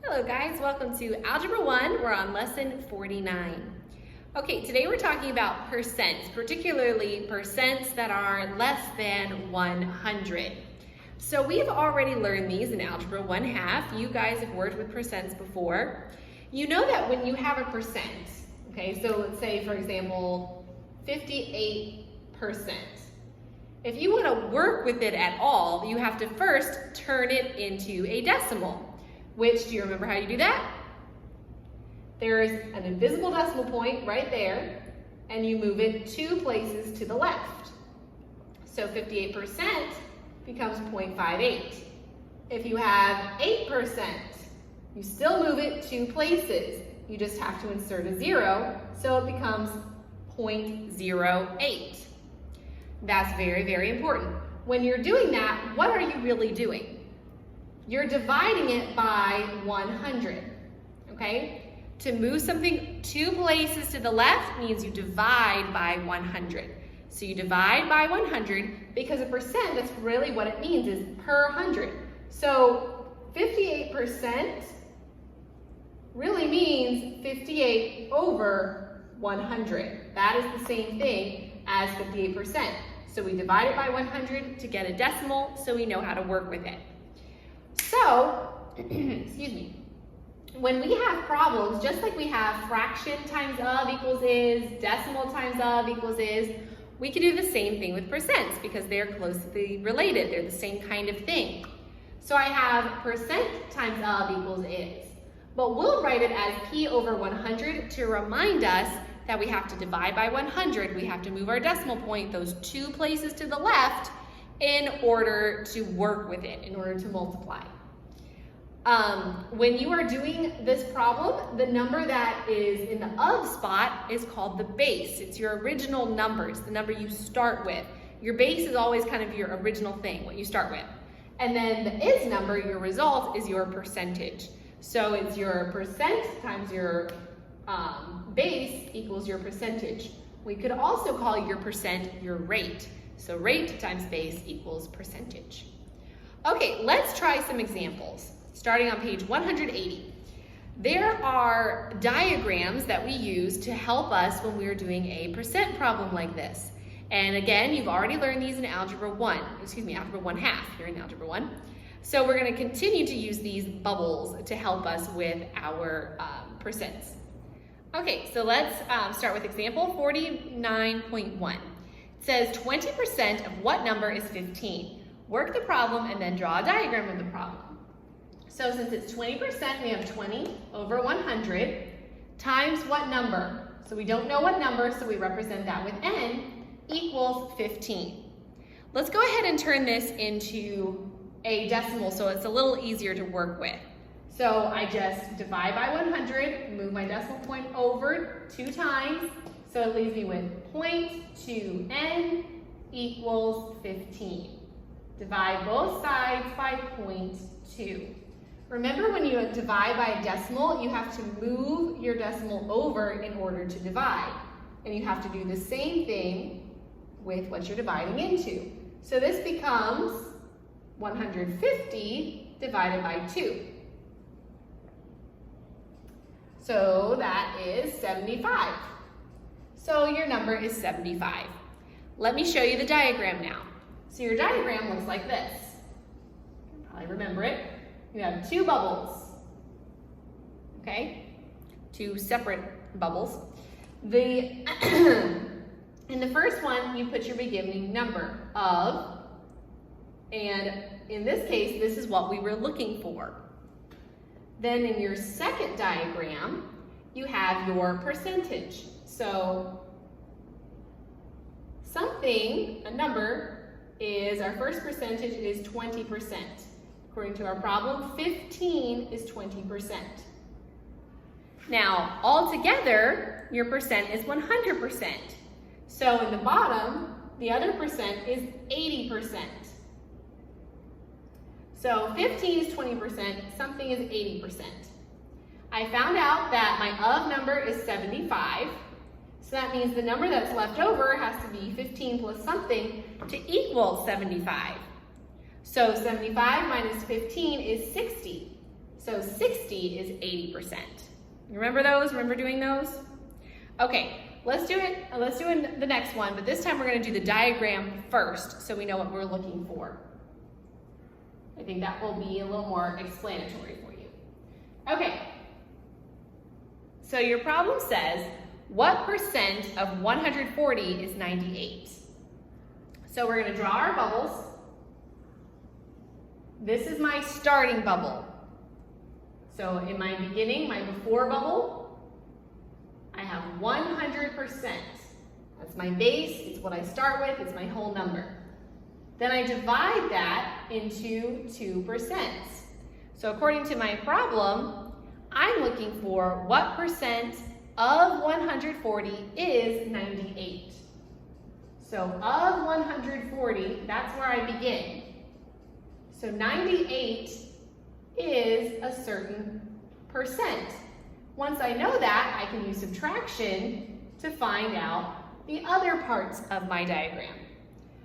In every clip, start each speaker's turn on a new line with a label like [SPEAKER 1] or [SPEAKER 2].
[SPEAKER 1] Hello guys, welcome to Algebra 1. We're on lesson 49. Okay, today we're talking about percents, particularly percents that are less than 100. So we've already learned these in Algebra 1/2. You guys have worked with percents before. You know that when you have a percent, okay, so let's say for example, 58%. If you want to work with it at all, you have to first turn it into a decimal. Which, do you remember how you do that? There's an invisible decimal point right there, and you move it 2 places to the left. So 58% becomes 0.58. If you have 8%, you still move it 2 places. You just have to insert a 0, so it becomes 0.08. That's very, very important. When you're doing that, what are you really doing? You're dividing it by 100, okay? To move something 2 places to the left means you divide by 100. So you divide by 100 because a percent, that's really what it means, is per 100. So 58% really means 58 over 100. That is the same thing as 58%. So we divide it by 100 to get a decimal so we know how to work with it. So, excuse me, when we have problems, just like we have fraction times of equals is, decimal times of equals is, we can do the same thing with percents because they're closely related. They're the same kind of thing. So I have percent times of equals is, but we'll write it as P over 100 to remind us that we have to divide by 100. We have to move our decimal point those 2 places to the left in order to work with it, in order to multiply. When you are doing this problem, the number that is in the of spot is called the base. It's your original numbers, the number you start with. Your base is always kind of your original thing, what you start with. And then the is number, your result, is your percentage. So it's your percent times your base equals your percentage. We could also call your percent your rate. So rate times base equals percentage. Okay, let's try some examples. Starting on page 180. There are diagrams that we use to help us when we're doing a percent problem like this. And again, you've already learned these in Algebra 1, Algebra 1/2 here in Algebra 1. So we're going to continue to use these bubbles to help us with our percents. Okay, so let's start with example 49.1. It says 20% of what number is 15? Work the problem and then draw a diagram of the problem. So since it's 20%, we have 20 over 100 times what number? So we don't know what number, so we represent that with n, equals 15. Let's go ahead and turn this into a decimal so it's a little easier to work with. So I just divide by 100, move my decimal point over 2 times, so it leaves me with 0.2n equals 15. Divide both sides by 0.2. Remember, when you divide by a decimal, you have to move your decimal over in order to divide. And you have to do the same thing with what you're dividing into. So this becomes 150 divided by 2. So that is 75. So your number is 75. Let me show you the diagram now. So your diagram looks like this. You can probably remember it. You have 2 bubbles, okay? 2 separate bubbles. In the first one, you put your beginning number of, and in this case, this is what we were looking for. Then in your second diagram, you have your percentage. So a number is, our first percentage is 20%. According to our problem, 15 is 20%. Now, altogether, your percent is 100%. So in the bottom, the other percent is 80%. So 15 is 20%, something is 80%. I found out that my of number is 75. So that means the number that's left over has to be 15 plus something to equal 75. So 75 minus 15 is 60. So 60 is 80%. Remember those? Remember doing those? Okay, let's do it. Let's do the next one, but this time we're going to do the diagram first so we know what we're looking for. I think that will be a little more explanatory for you. Okay, so your problem says, what percent of 140 is 98? So we're going to draw our bubbles. This is my starting bubble. So in my beginning, my before bubble, I have 100%. That's my base, it's what I start with, it's my whole number. Then I divide that into 2%. So according to my problem, I'm looking for what percent of 140 is 98. So of 140, that's where I begin. So 98 is a certain percent. Once I know that, I can use subtraction to find out the other parts of my diagram.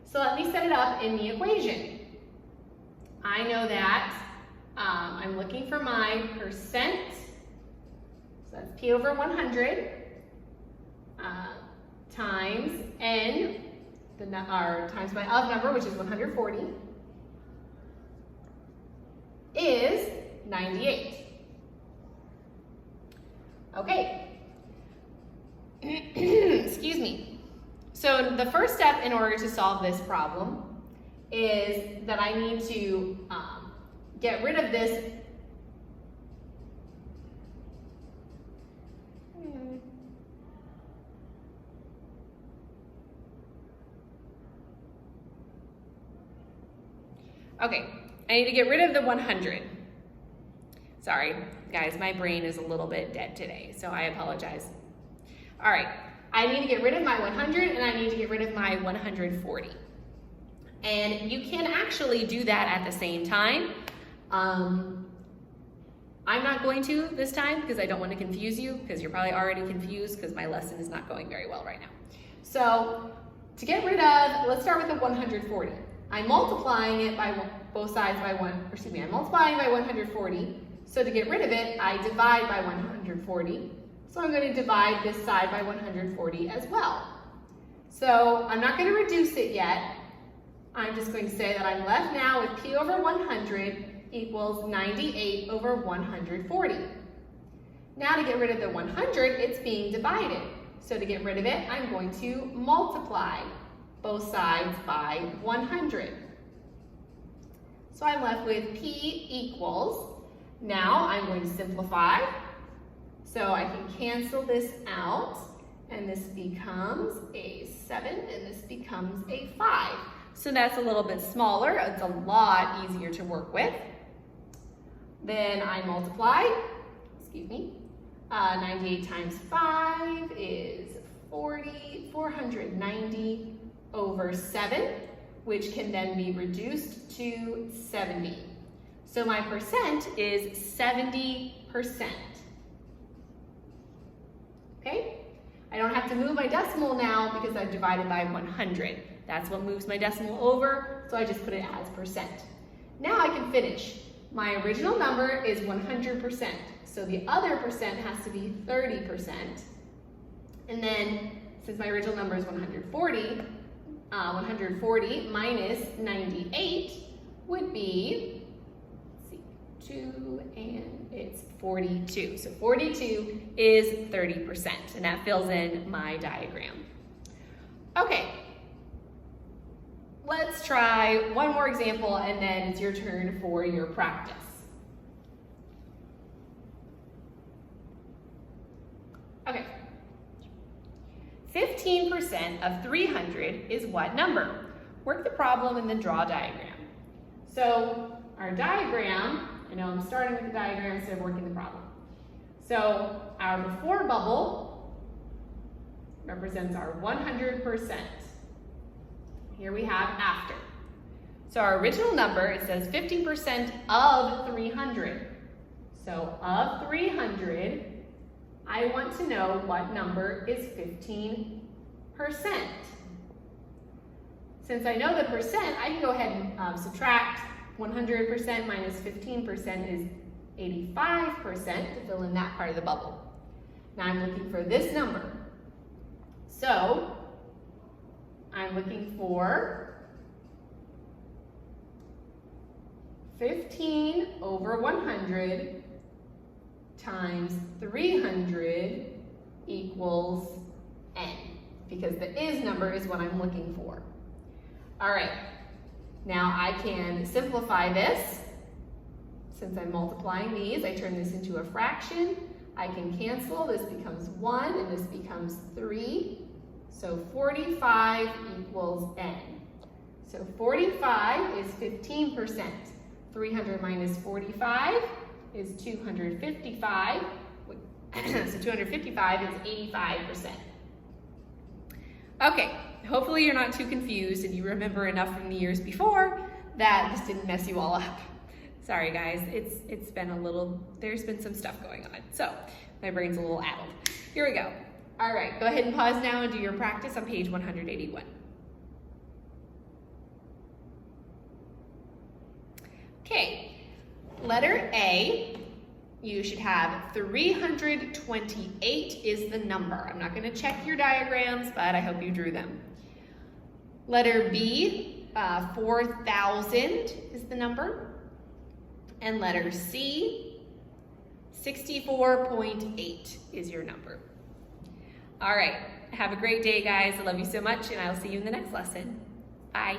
[SPEAKER 1] So let me set it up in the equation. I know that I'm looking for my percent, so that's P over 100, times N, times my of number, which is 140, is 98. Okay. Excuse me. So the first step in order to solve this problem is that I need to get rid of this. Okay, I need to get rid of the 100. Sorry, guys, my brain is a little bit dead today, so I apologize. All right, I need to get rid of my 100 and I need to get rid of my 140. And you can actually do that at the same time. I'm not going to this time because I don't want to confuse you, because you're probably already confused because my lesson is not going very well right now. So to get rid of, let's start with the 140. I'm multiplying it by both sides by I'm multiplying by 140. So to get rid of it, I divide by 140. So I'm going to divide this side by 140 as well. So I'm not going to reduce it yet. I'm just going to say that I'm left now with P over 100 equals 98 over 140. Now to get rid of the 100, it's being divided. So to get rid of it, I'm going to multiply both sides by 100. So I'm left with P equals, now I'm going to simplify. So I can cancel this out, and this becomes a 7, and this becomes a 5. So that's a little bit smaller, it's a lot easier to work with. Then I multiply, 98 times 5 is 490 over 7, which can then be reduced to 70. So my percent is 70%. Okay? I don't have to move my decimal now because I've divided by 100. That's what moves my decimal over, so I just put it as percent. Now I can finish. My original number is 100%, so the other percent has to be 30%. And then, since my original number is 140, 140 minus 98 would be, 2, and it's 42. So 42 is 30%, and that fills in my diagram. Okay, let's try one more example, and then it's your turn for your practice. Okay, 15% of 300 is what number? Work the problem and then draw a diagram. So our diagram, I know I'm starting with the diagram instead of working the problem. So our before bubble represents our 100%. Here we have after. So our original number, it says 15% of 300. So of 300, I want to know what number is 15%. Since I know the percent, I can go ahead and subtract 100% minus 15% is 85% to fill in that part of the bubble. Now I'm looking for this number. So I'm looking for 15 over 100 times 300 equals n, because the is number is what I'm looking for. All right, now I can simplify this. Since I'm multiplying these, I turn this into a fraction. I can cancel. This becomes 1 and this becomes 3. So 45 equals n. So 45 is 15%. 300 minus 45 is 255. So 255 is 85%. Okay, hopefully you're not too confused and you remember enough from the years before that this didn't mess you all up. Sorry guys, it's been a little, there's been some stuff going on. So my brain's a little addled. Here we go. All right, go ahead and pause now and do your practice on page 181. Okay, letter A, you should have 328 is the number. I'm not gonna check your diagrams, but I hope you drew them. Letter B, 4,000 is the number. And letter C, 64.8 is your number. All right, have a great day, guys. I love you so much, and I'll see you in the next lesson. Bye.